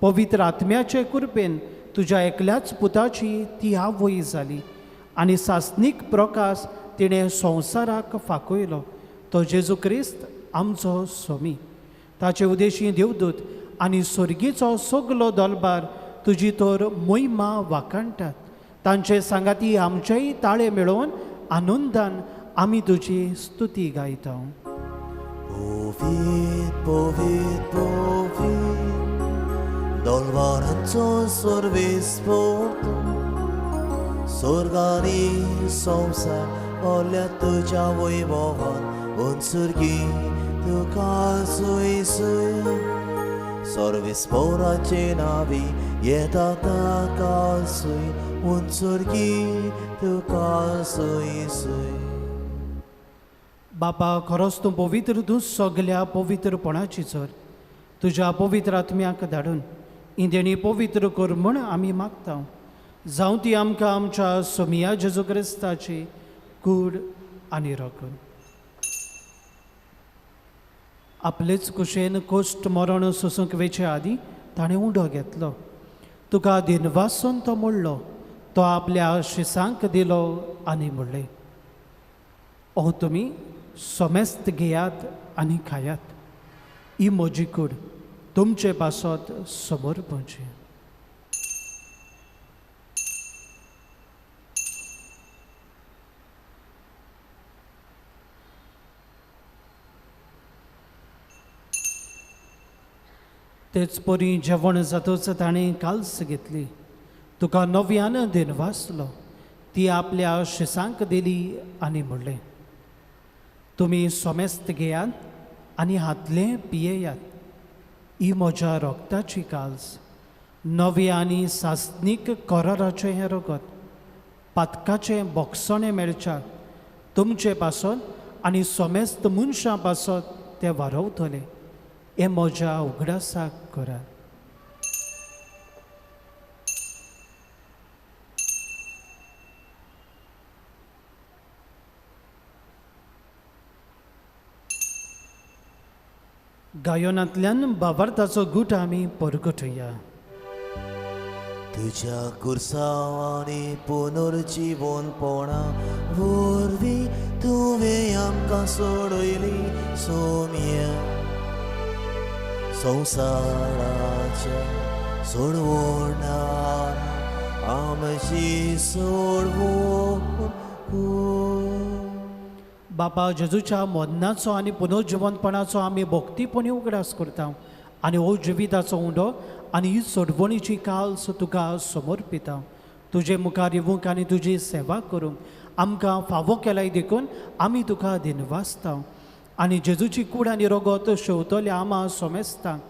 पवित्र आत्म्याचे कृपेन तुज्या एकल्याच पुताची ती आवय जाली आनी सासनीक प्रकाश तिणें संवसाराक फाकयलो तो जेजू क्रिस्त आमचो सोमी. ताचे उदेशी देवदूत आनी सर्गीचो सगलो दलबार तुजी तर मोहिमा वाकाणटात. तांचे सांगाती आमचेय ताळे मेळोवन आनंदान आमी तुजी स्तुती गायता. Povit, povit, povit, dolvaranco sorvispoto, sorgani संसार ओल्या तुझ्या वैभवान उंचुरगी तुका सुय सुय. सर्वेस्पराचे नावी येता ताका सुय उंचुरगी तुका सुय सुय. बापा खरोच तूं पवित्र तूं सगल्या पवित्रपणाची चर तुज्या पवित्र आत्म्याक धाडून ही देणी पवित्र कर म्हूण आमी मागता. जावं ती आमकां आमच्या सोमया जेजू क्रिस्ताची कूड आनी रगण. आपलेच कुशेन कोश्ट मरण सोसूंक वेचे आदी ताणें उंडो घेतलो. तुका दिनवासून तो मोडलो. तो आपल्या शिसांक दिलो आनी म्हणलें ओ तुमी सोमेस्त घेयात आनी खायात. ही म्हजी कूड तुमचे पासत समर्पणची. तेच परी जेवण जातच ताणें काल्स घेतली. तुका नव्यान दिनवासलो. ती आपल्या शिसांक दिली आनी म्हणलें तुमी सोमेस्त घेयात आनी हातलें पियेयात. ही म्हज्या रोगताची काल्स नवे आनी सासनीक कराराचें हें रगत पातकाचें बोगसणें मेळच्या तुमचे पासत आनी सोमेस्त मनशां पासत ते वारवतले. हें म्हज्या उगडासाक करात. गायोनांतल्यान बाबार्ताचो गूट आमी परगटुया. तुझ्या कुर्सावानी पुनर्जीवनपणा वरवीं तुवें आमकां सोडयली सोम्या. संवसाराच्या सोडवणार आमची सोडवण कर. बापा जेजूच्या मोन्नाचो आनी पुनर्जीवनपणाचो आमी भोक्तीपणी उगडास करता आनी हो जिविताचो उंडो आनी ही सोडवणीची काल्स तुका समर्पिता. तुजे मुखार येवंक आनी तुजी सेवा करूंक आमकां फावो केल्याय देखून आमी तुका दिनवासता. आनी जेजूची कूड आनी रगत शेवतल्या आमा सोमेस्तांक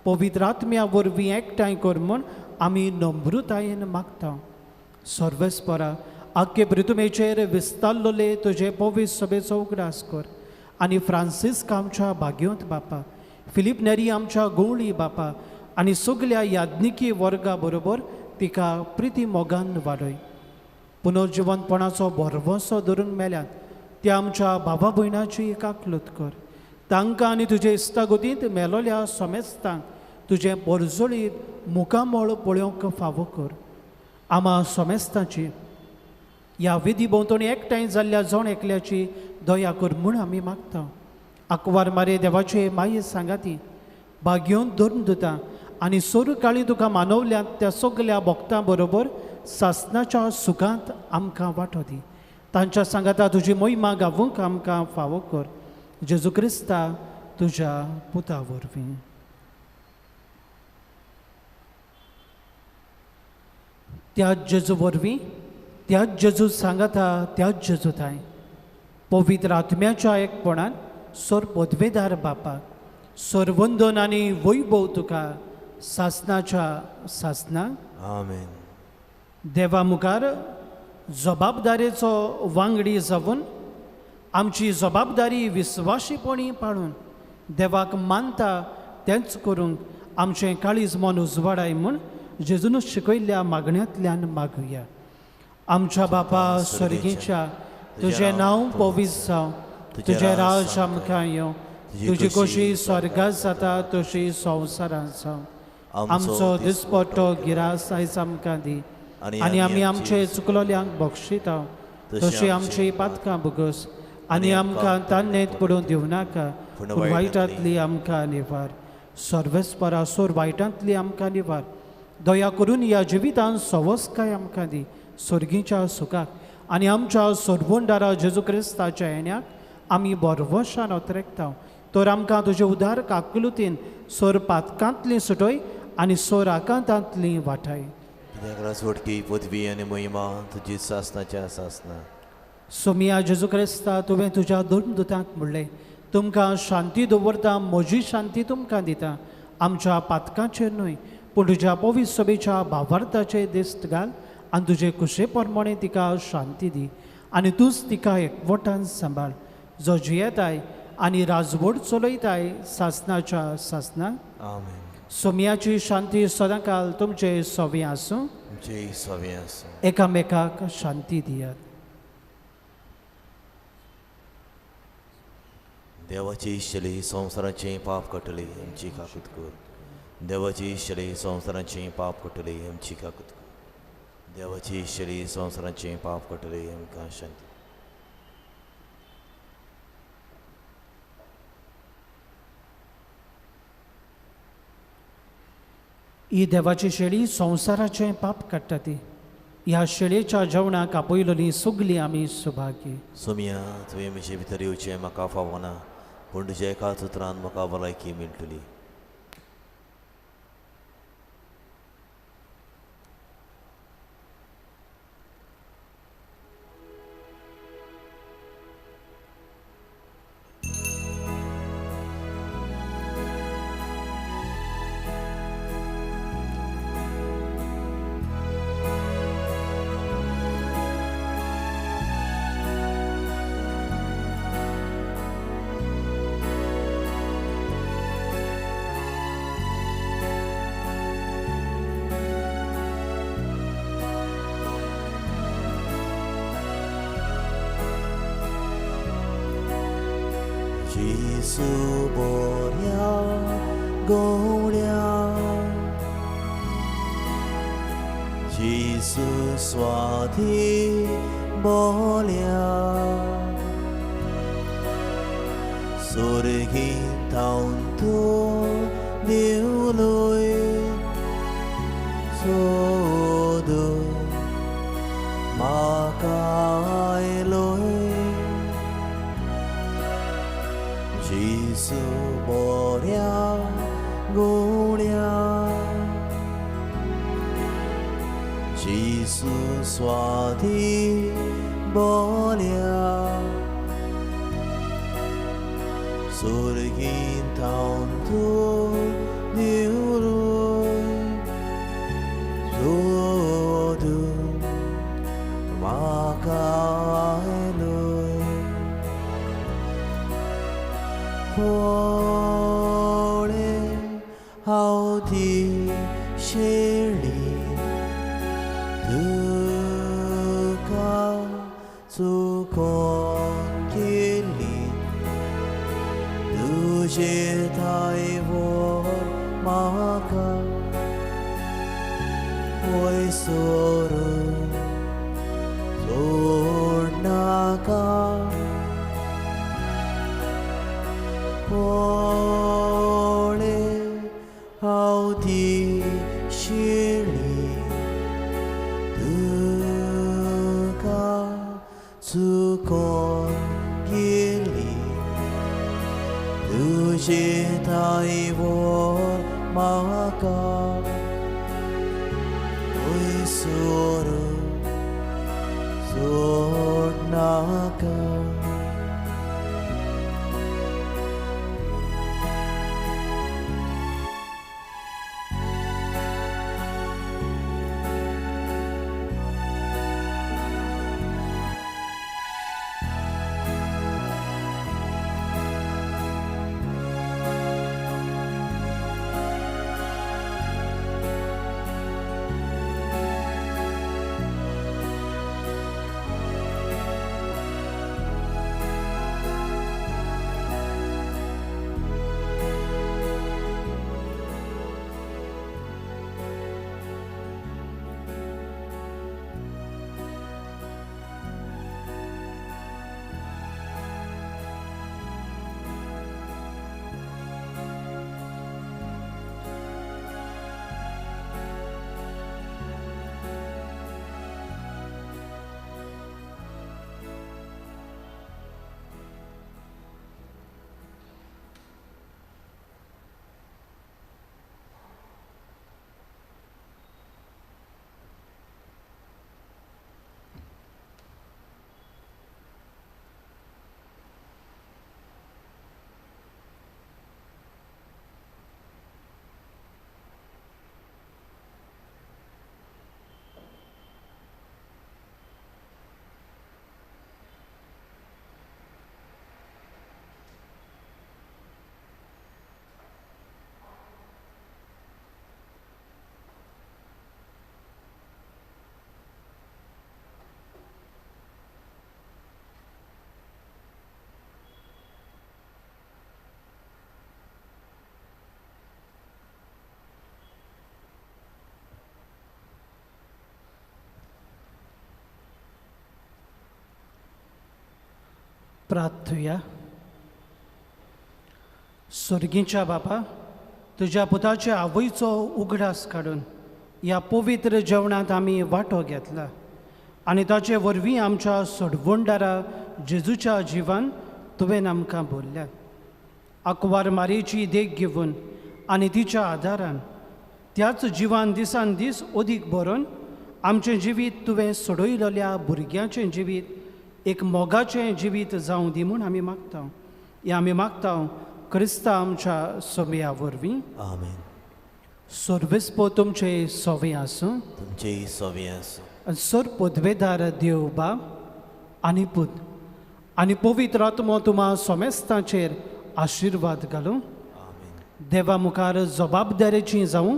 पवित्र आत्म्या वरवीं एकठांय कर म्हूण आमी नम्रतायेन मागता. सर्वेस्परा आख्खे पृथ्वीचेर विस्तारलोले तुजे पवित्र सभेचो उगडास कर आनी फ्रांसिस्क आमच्या भाग्योंत बापा फिलीप नेरी आमच्या गवळी बापा आनी सगल्या याज्ञिकी वर्गा बरोबर तिका प्रिती मोगान वाडय. पुनर्जीवनपणाचो बरवसो धरून मेल्यात त्या आमच्या भावा भयणाची काकलूत कर. तांकां आनी तुजे इश्टागतींत मेलोल्या सोमेस्तांक तुजे परजोळीत मुखामोळ पळोवंक फावो कर. आमा सोमेस्ताची ह्या विधी भोंवतणी एकठांय जाल्ल्या जण एकल्याची दया कर म्हूण आमी मागता. आंकवार मारे देवाचे माये सांगाती भाग्योन धरून दिता आनी सोर काळी तुका मानवल्यात त्या सगल्या भक्तां बरोबर सासनाच्या सुखांत आमकां वांटो दी. तांच्या सांगाता तुजी मोहिमा गावूंक आमकां फावो कर जेजू क्रिस्ता तुज्या पुता वरवीं. त्याच जेजू वरवीं त्याच जेजू सांगाता त्याच जेजू थंय पवित्र आत्म्याच्या एकपणान सोर पदवेदार बापाक सोरवंदन आनी वैभव तुका सासनाच्या सासना आमेन. देवा मुखार जबाबदारेचो वांगडी जावन आमची जबाबदारी विस्वाशीपणी पाळून देवाक मानता तेंच करूंक आमचें काळीज मन उजवाडाय म्हूण जेजून शिकयल्ल्या मागण्यांतल्यान मागुया. आमच्या बापा स्वर्गीच्या तुजें नांव पवित्र जावं, तुजें राज आमकां येवं, तुजी कशी स्वर्गांत जाता तशी संवसारांत जावं. आमचो दिसपट्टो गिरास आयज आमकां दी आनी आमी आमचे चुकलोल्यांक बक्षिता तशी आमची पातकां बुगस आनी आमकां तान्नेत पडून दिवं नाका पूण वायटांतली आमकां निवार. सर्वेस्परा सोर वायटांतली आमकां निवार. दया करून ह्या जिवितांत सवस्काय आमकां दी स्वर्गीच्या सुखाक आनी आमच्या सोडवणदारा जेजू क्रिस्ताच्या येण्याक आमी बरवशान ओतरेकता. तर आमकां तुजे उदार काकुलतीन सोर पातकांतली सुटय आनी सोर आकांतांतली वाटाय. सोडकी पदवी आनी मोहिमा तुजी सासनाच्या सासना. सोमिया जेजू क्रिस्ता तुवें तुज्या दोन दुतांक म्हणलें तुमकां शांती दवरता म्हजी शांती तुमकां दिता. आमच्या पातकांचेर न्हय पूण तुज्या पवित्र सभेच्या भावार्थाचेर दिश्ट घाल आनी तुजे कुशे प्रमाणे तिका शांती दी आनी तूंच तिका एकवटान सांबाळ जो जियेताय आनी राजवट चलयताय सासनाच्या सासना. आमेन. सोमियाची शांती सदांकाल तुमचे सोबी आसूं. जय स्वामी आसूं. एकामेकाक शांती दियात. देवाची इश्टली संवसाराचें पाप कटली आमची काकूत कर. देवाची इश्टली संवसाराचें पाप कटली आमची काकूत कर. देवाची इश्टली संवसाराचें पाप कटली आमकां शांती. ही देवाची शेळी संवसाराचें पाप काडटा ती. ह्या शेळयेच्या जेवणाक आपयलोली सगलीं आमी सुभागी. सोमिया तुवें म्हजे भितर येवचें म्हाका फावना पूण तुज्या एकाच उतरान म्हाका भलायकी मेळटली. जेसू बऱ्या गवळ्या जेसू स्वाधी बोल्या सुरगीत थावन तूं देवलोय सोदूं म्हाका आयलोय. जेसू बऱ्या गवळ्या जेसू स्वाधी बोल्या सुरगीत थावन तूं देवलोय सोदूं म्हाका आयलोय. पळय हांव ती शेळी तुका चुकोन केली तुजे थायवर म्हाका वय सोडून सोड नाका. पळय हांव ती शेळी तुका Shitaivor maka Uisuru Sodnaka प्रार्थूया. स्वर्गीच्या बापा, तुझ्या पुताच्या आवयचो उगडास काडून ह्या पवित्र जेवणात आमी वांटो घेतला आनी ताचे वरवीं आमच्या सोडवणदारा जेजूच्या जिवान तुवें आमकां भरल्यात. आंकवार मारेची देख घेवन आनी तिच्या आदारान त्याच जिवान दिसान दीस अदीक बरोवन आमचें जिवीत तुवें सोडयलेल्या भुरग्याचें जिवीत एक मोगाचें जिवीत जावं दी म्हूण आमी मागता. हें आमी मागता क्रिस्ता आमच्या सोम्या वरवीं. आमेन. सर्वेस्पो तुमचे सोवे आसूं. तुमचे सोवे आसूं. सर पदवेदार देव बाब आनी पूत आनी पवित्र आत्मो तुमा सोमेस्तांचेर आशिर्वाद घालूं. आमेन. देवा मुखार जबाबदारेचीं जावं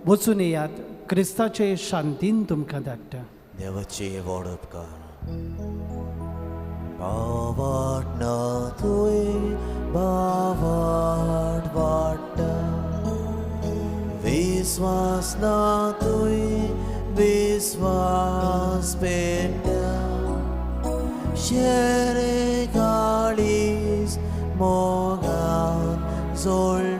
वचून येयात. क्रिस्ताचे शांतीन तुमकां धाडटा. देवाचे व्हड उपकार. बावाट ना तुय बावाट वाटा विश्वास ना तुय विश्वास पेटा शेरे गाडीस मोगान जोड